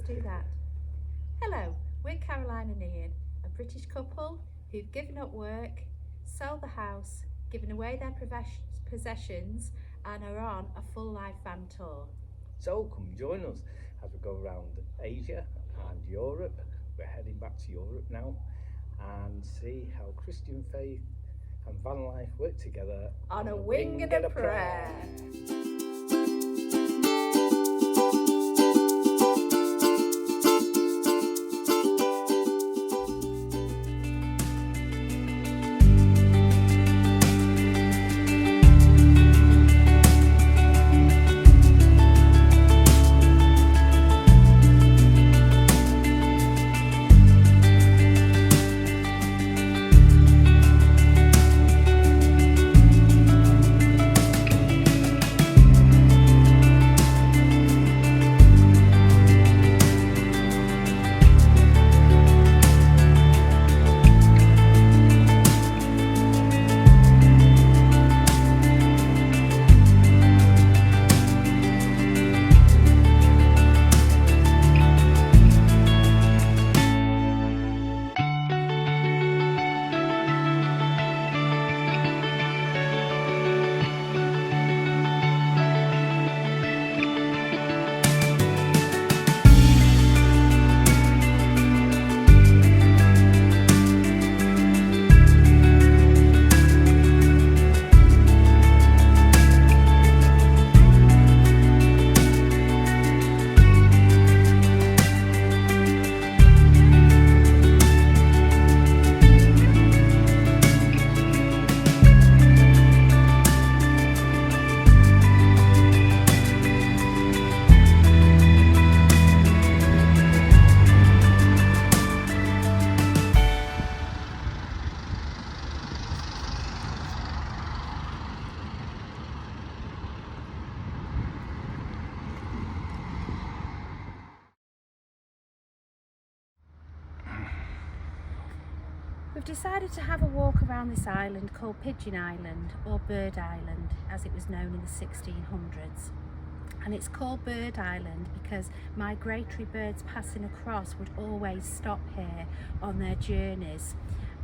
do that. Hello, we're Caroline and Ian, a British couple who've given up work, sold the house, given away their possessions and are on a full life van tour. So come join us as we go around Asia and Europe. We're heading back to Europe now and see how Christian faith and van life work together On a wing and a prayer. We've decided to have a walk around this island called Pigeon Island, or Bird Island as it was known in the 1600s. And it's called Bird Island because migratory birds passing across would always stop here on their journeys.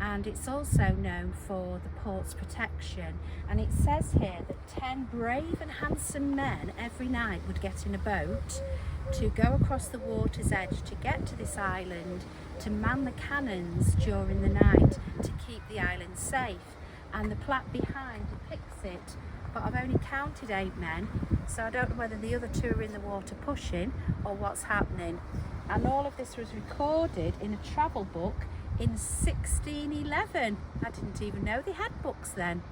And it's also known for the port's protection. And it says here that 10 brave and handsome men every night would get in a boat to go across the water's edge to get to this island, to man the cannons during the night to keep the island safe. And the plaque behind depicts it, but I've only counted 8 men, so I don't know whether the other 2 are in the water pushing or what's happening. And all of this was recorded in a travel book in 1611. I didn't even know they had books then.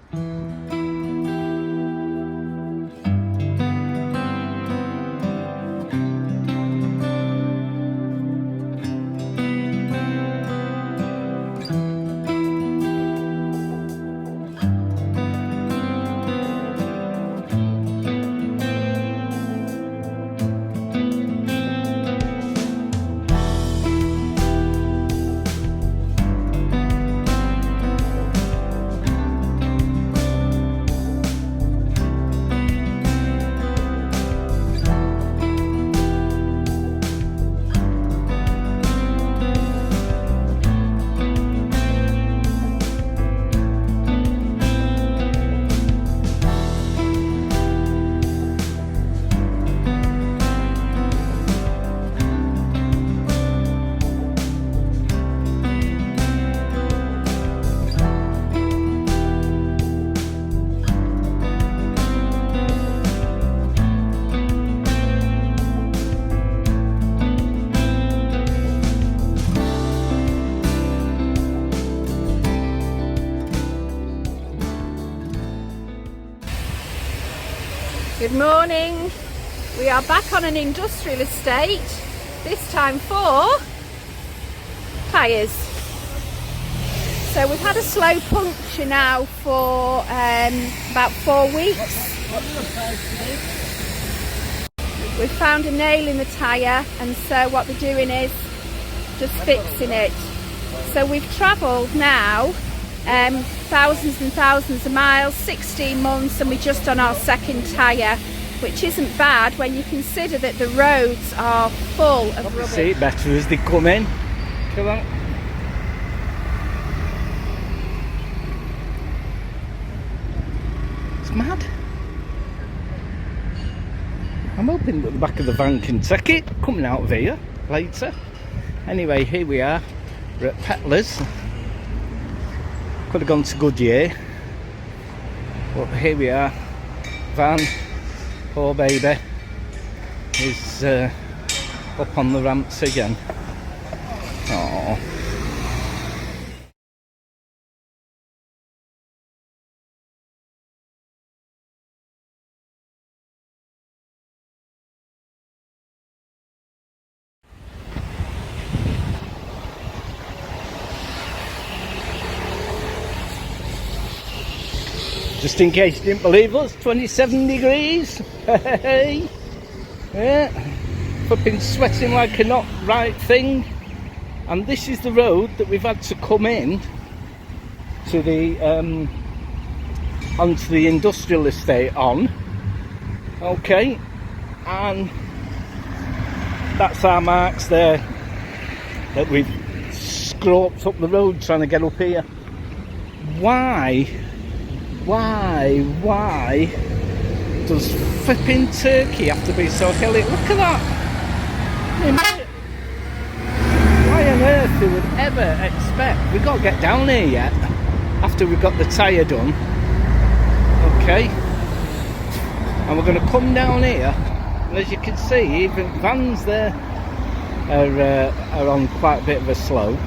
Good morning. We are back on an industrial estate, this time for tyres. So we've had a slow puncture now for about 4 weeks. We've found a nail in the tyre, and so what they're doing is just fixing it. So we've travelled now thousands and thousands of miles, 16 months, and we're just on our second tyre. which isn't bad when you consider that the roads are full of Probably rubbish. see it better as they come in. Come on. It's mad. I'm hoping that the back of the van can take it coming out of here later. Anyway, here we are. We're at Peddlers. Could have gone to Goodyear, but here we are. Van, poor baby, is up on the ramps again. Aww. Just in case you didn't believe us, 27 degrees. Hey, yeah, flipping sweating like a not right thing. And this is the road that we've had to come in to the onto the industrial estate on. Okay, and that's our marks there that we've scraped up the road trying to get up here. Why does flipping Turkey have to be so hilly? Look at that! Why on earth they would ever expect? We've got to get down here yet, after we've got the tyre done. Okay, and we're going to come down here, and as you can see, even vans there are on quite a bit of a slope.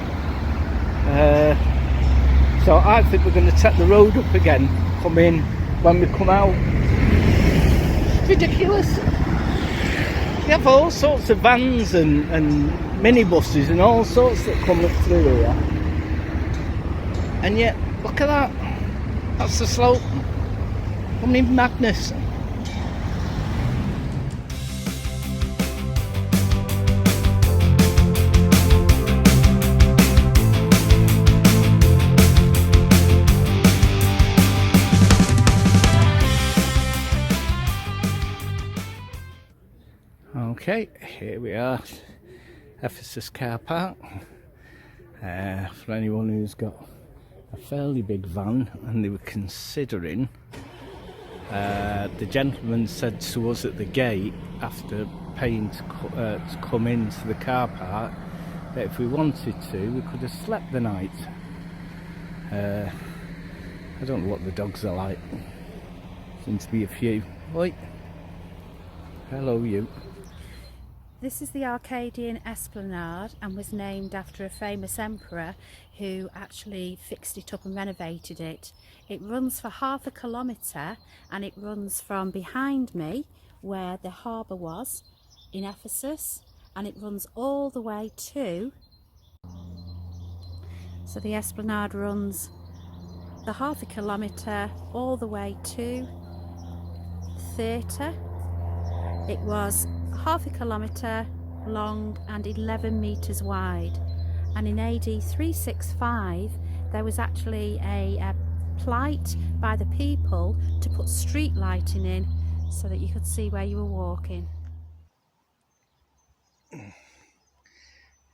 So I think we're going to take the road up again, come in when we come out. It's ridiculous. You have all sorts of vans and minibuses and all sorts that come up through here. And yet, look at that. That's the slope. I mean, madness. Okay, here we are, Ephesus car park. For anyone who's got a fairly big van and they were considering, the gentleman said to us at the gate after paying to come into the car park that if we wanted to, we could have slept the night. I don't know what the dogs are like. Seems to be a few. Oi. Hello, you. This is the Arcadian Esplanade and was named after a famous emperor who actually fixed it up and renovated it. It runs for half a kilometre and it runs from behind me where the harbour was in Ephesus, and it runs all the way to, so the Esplanade runs the half a kilometre all the way to theatre. It was half a kilometre long and 11 metres wide, and in AD 365 there was actually a plight by the people to put street lighting in so that you could see where you were walking.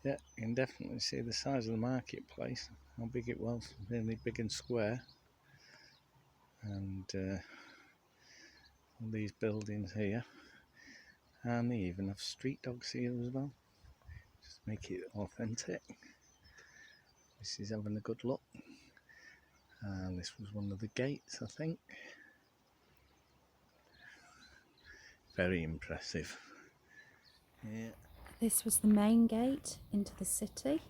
Yeah, you can definitely see the size of the marketplace, how big it was, really big and square. And all these buildings here, and they even have street dogs here as well, just make it authentic. This is having a good look, and this was one of the gates, I think. Very impressive. Yeah. This was the main gate into the city,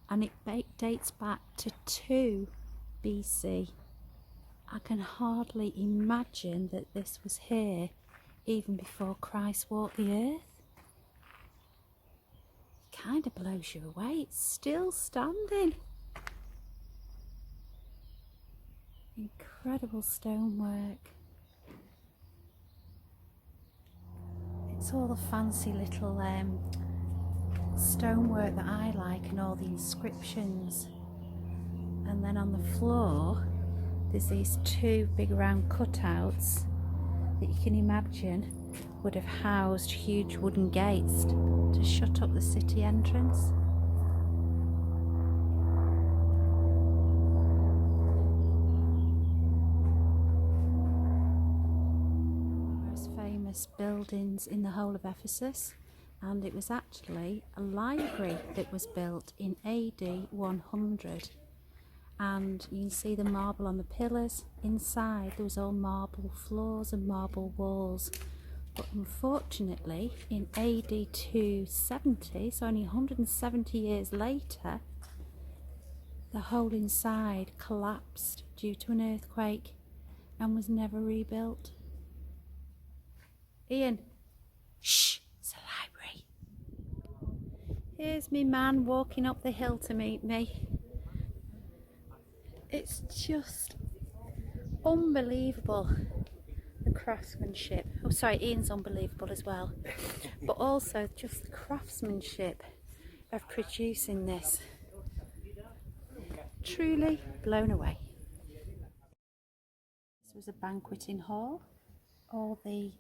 and it dates back to 2 BC. I can hardly imagine that this was here even before Christ walked the earth. Kind of blows you away. It's still standing. Incredible stonework. It's all the fancy little stonework that I like, and all the inscriptions. And then on the floor there's these 2 big round cutouts that you can imagine would have housed huge wooden gates to shut up the city entrance. Most famous buildings in the whole of Ephesus, and it was actually a library that was built in AD 100. And you can see the marble on the pillars. Inside there was all marble floors and marble walls. But unfortunately in AD 270, so only 170 years later, the whole inside collapsed due to an earthquake and was never rebuilt. Ian, shh, it's a library. Here's me man walking up the hill to meet me. It's just unbelievable, the craftsmanship. Oh sorry, Ian's unbelievable as well. But also just the craftsmanship of producing this. Truly blown away. This was a banqueting hall. All the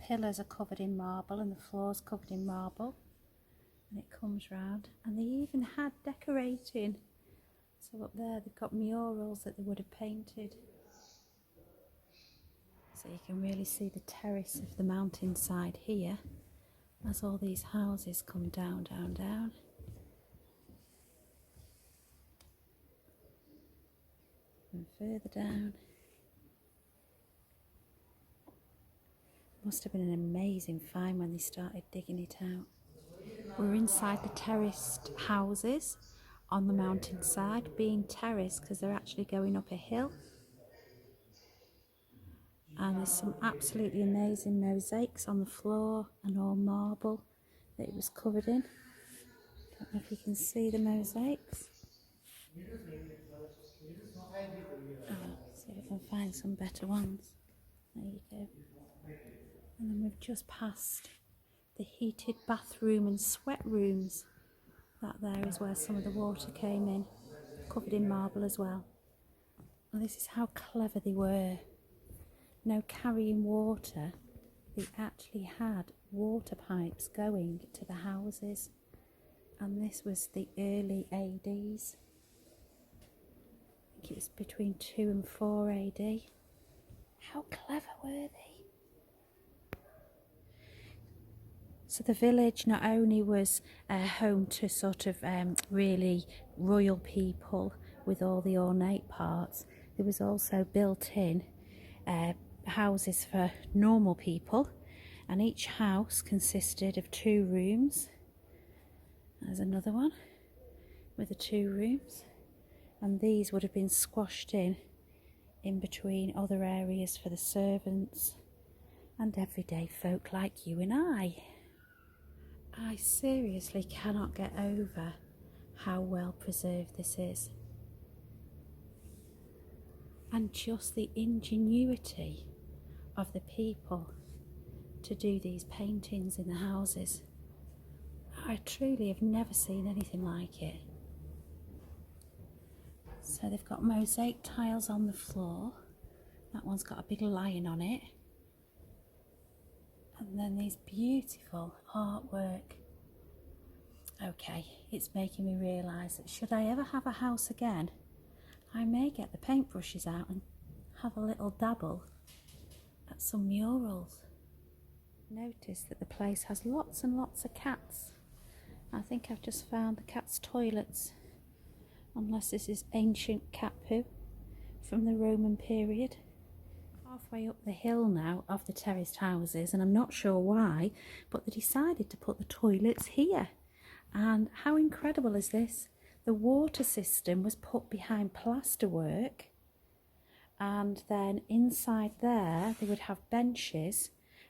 pillars are covered in marble and the floor's covered in marble. And it comes round. And they even had decorating. So up there they've got murals that they would have painted. So you can really see the terrace of the mountainside here as all these houses come down, down, down. And further down. Must have been an amazing find when they started digging it out. We're inside the terraced houses on the mountainside, being terraced because they're actually going up a hill. And there's some absolutely amazing mosaics on the floor and all marble that it was covered in. Don't know if you can see the mosaics. See if I can find some better ones. There you go. And then we've just passed the heated bathroom and sweat rooms. That there is where some of the water came in, covered in marble as well. And this is how clever they were. No carrying water, they actually had water pipes going to the houses. And this was the early ADs. I think it was between 2 and 4 AD. How clever were they? So the village not only was home to sort of really royal people with all the ornate parts, there was also built in houses for normal people, and each house consisted of 2 rooms. There's another one with the 2 rooms, and these would have been squashed in between other areas for the servants and everyday folk like you and I. I seriously cannot get over how well preserved this is, and just the ingenuity of the people to do these paintings in the houses. I truly have never seen anything like it. So they've got mosaic tiles on the floor. That one's got a big lion on it. And then these beautiful artwork. Okay, it's making me realise that should I ever have a house again, I may get the paintbrushes out and have a little dabble at some murals. Notice that the place has lots and lots of cats. I think I've just found the cat's toilets, unless this is ancient cat poo from the Roman period. Halfway up the hill now of the terraced houses, and I'm not sure why, but they decided to put the toilets here. And how incredible is this? The water system was put behind plasterwork, and then inside there they would have benches,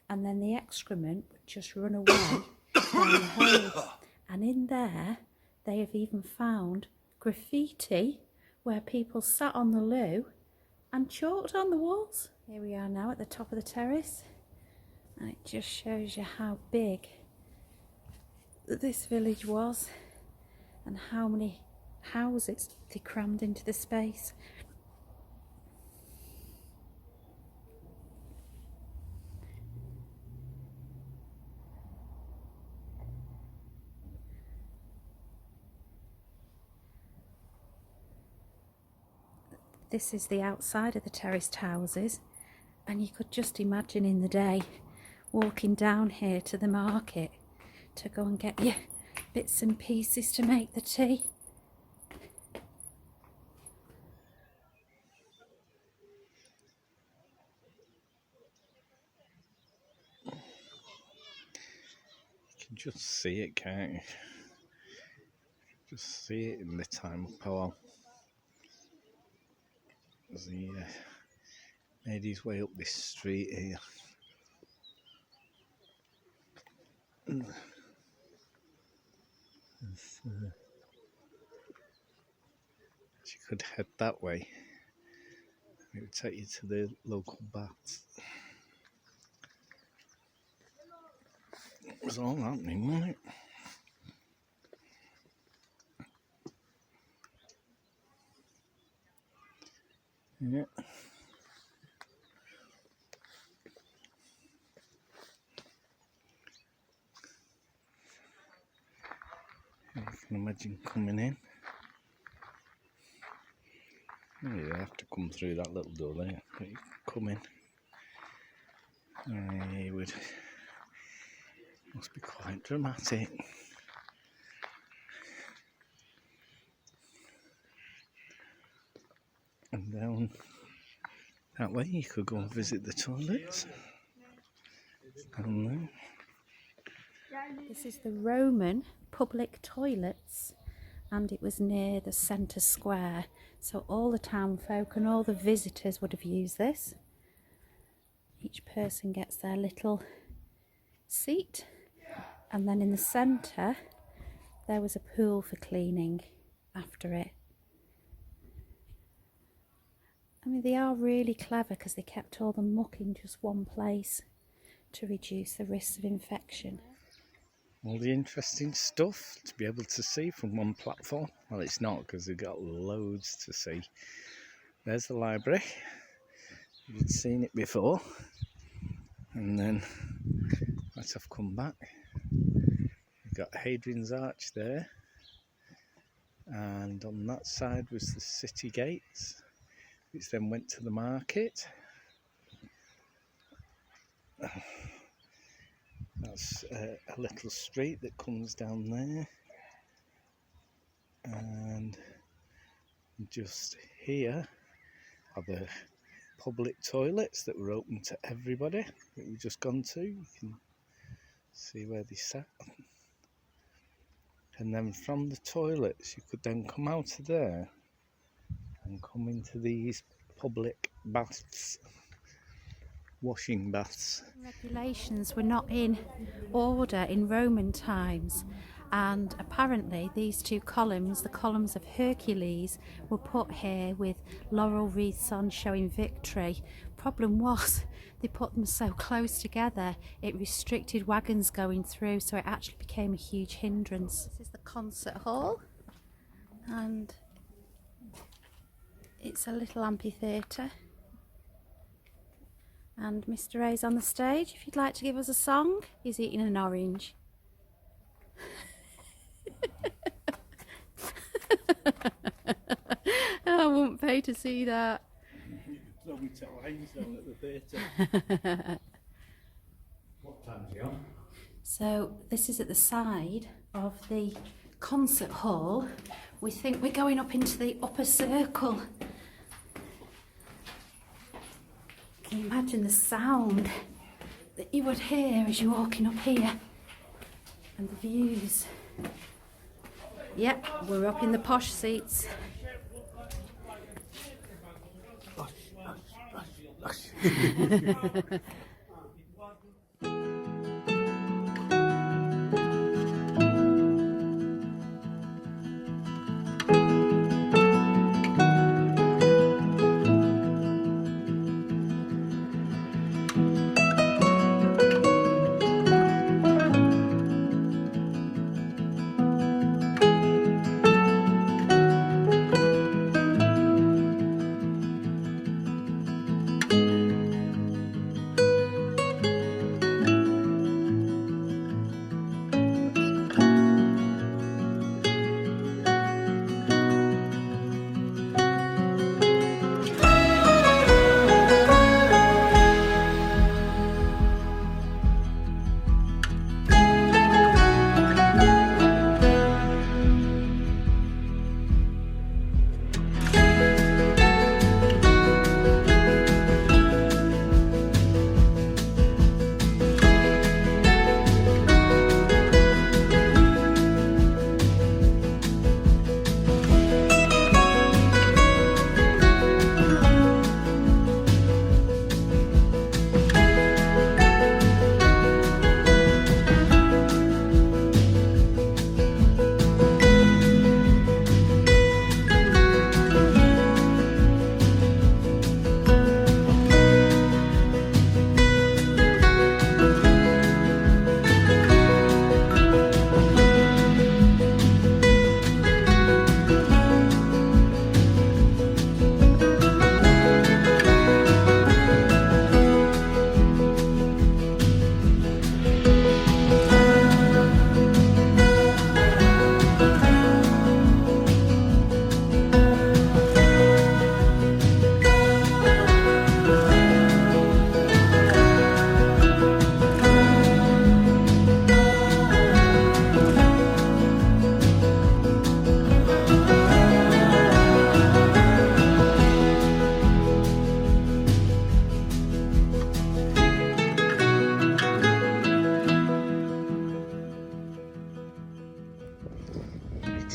and then the excrement would just run away down the hole. And in there they have even found graffiti where people sat on the loo and chalked on the walls. Here we are now at the top of the terrace, and it just shows you how big this village was and how many houses they crammed into the space. This is the outside of the terraced houses, and you could just imagine in the day walking down here to the market to go and get your bits and pieces to make the tea. You can just see it, can't you? Just see it in the time of Powell. As he made his way up this street here. You could head that way. It would take you to the local baths. It was all happening, wasn't it? Yeah. You can imagine coming in. Oh, you have to come through that little door there, but you come in. It must be quite dramatic. And down that way you could go and visit the toilets. Down there. This is the Roman public toilets, and it was near the centre square, so all the town folk and all the visitors would have used this. Each person gets their little seat, and then in the centre there was a pool for cleaning after it. I mean, they are really clever because they kept all the muck in just one place to reduce the risk of infection. All the interesting stuff to be able to see from one platform. Well, it's not, because they've got loads to see. There's the library. You'd seen it before. And then, as I've come back, you've got Hadrian's Arch there. And on that side was the city gates, which then went to the market. That's a little street that comes down there, and just here are the public toilets that were open to everybody that we've just gone to. You can see where they sat, and then from the toilets you could then come out of there and come into these public baths. Washing baths. Regulations were not in order in Roman times, and apparently these two columns, the columns of Hercules, were put here with laurel wreaths on showing victory. Problem was they put them so close together it restricted wagons going through, so it actually became a huge hindrance. This is the concert hall, and it's a little amphitheatre. And Mr. A's on the stage. If you'd like to give us a song, he's eating an orange. I wouldn't pay to see that. Throw me to lines down at the theatre. What time's he on? So this is at the side of the concert hall. We think we're going up into the upper circle. Can you imagine the sound that you would hear as you're walking up here? And the views. Yep, we're up in the posh seats.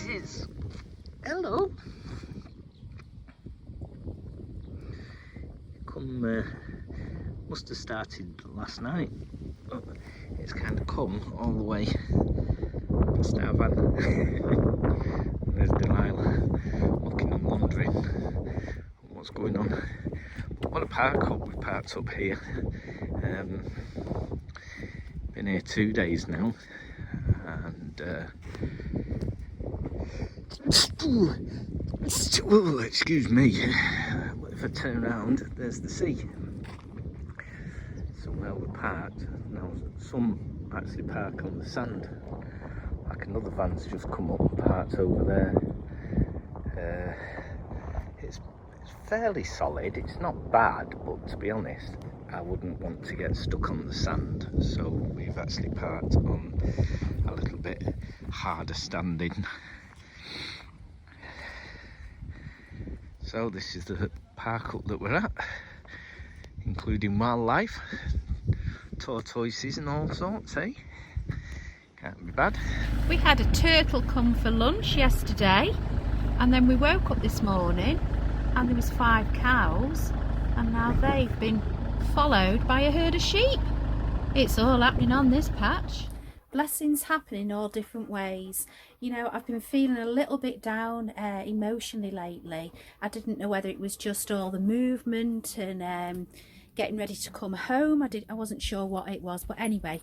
it is. Hello. Must have started last night. Oh, it's kind of come all the way past our van. There's Delilah looking and wondering what's going on. But what a park up. We've parked up here. Been here 2 days now, and excuse me, if I turn around, there's the sea. So where we're parked now, some actually park on the sand, like another van's just come up and parked over there. It's fairly solid, it's not bad, but to be honest, I wouldn't want to get stuck on the sand, so we've actually parked on a little bit harder standing. So this is the park up that we're at, including wildlife, tortoises and all sorts, eh? Can't be bad. We had a turtle come for lunch yesterday, and then we woke up this morning and there was 5 cows, and now they've been followed by a herd of sheep. It's all happening on this patch. Blessings happen in all different ways. You know, I've been feeling a little bit down emotionally lately. I didn't know whether it was just all the movement and getting ready to come home. I wasn't sure what it was, but anyway,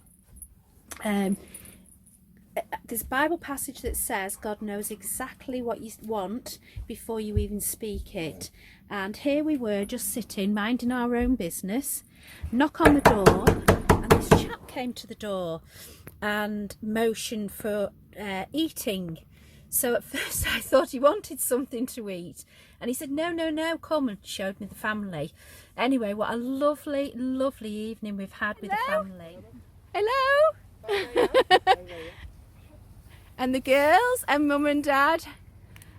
there's a Bible passage that says God knows exactly what you want before you even speak it. And here we were just sitting, minding our own business, knock on the door, and this chap came to the door and motioned for eating. So at first I thought he wanted something to eat, and he said no, come, and showed me the family. Anyway, what a lovely evening we've had with the family. Hello. And the girls and mum and dad,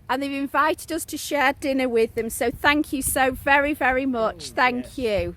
and they've invited us to share dinner with them, so thank you so very much. Thank you.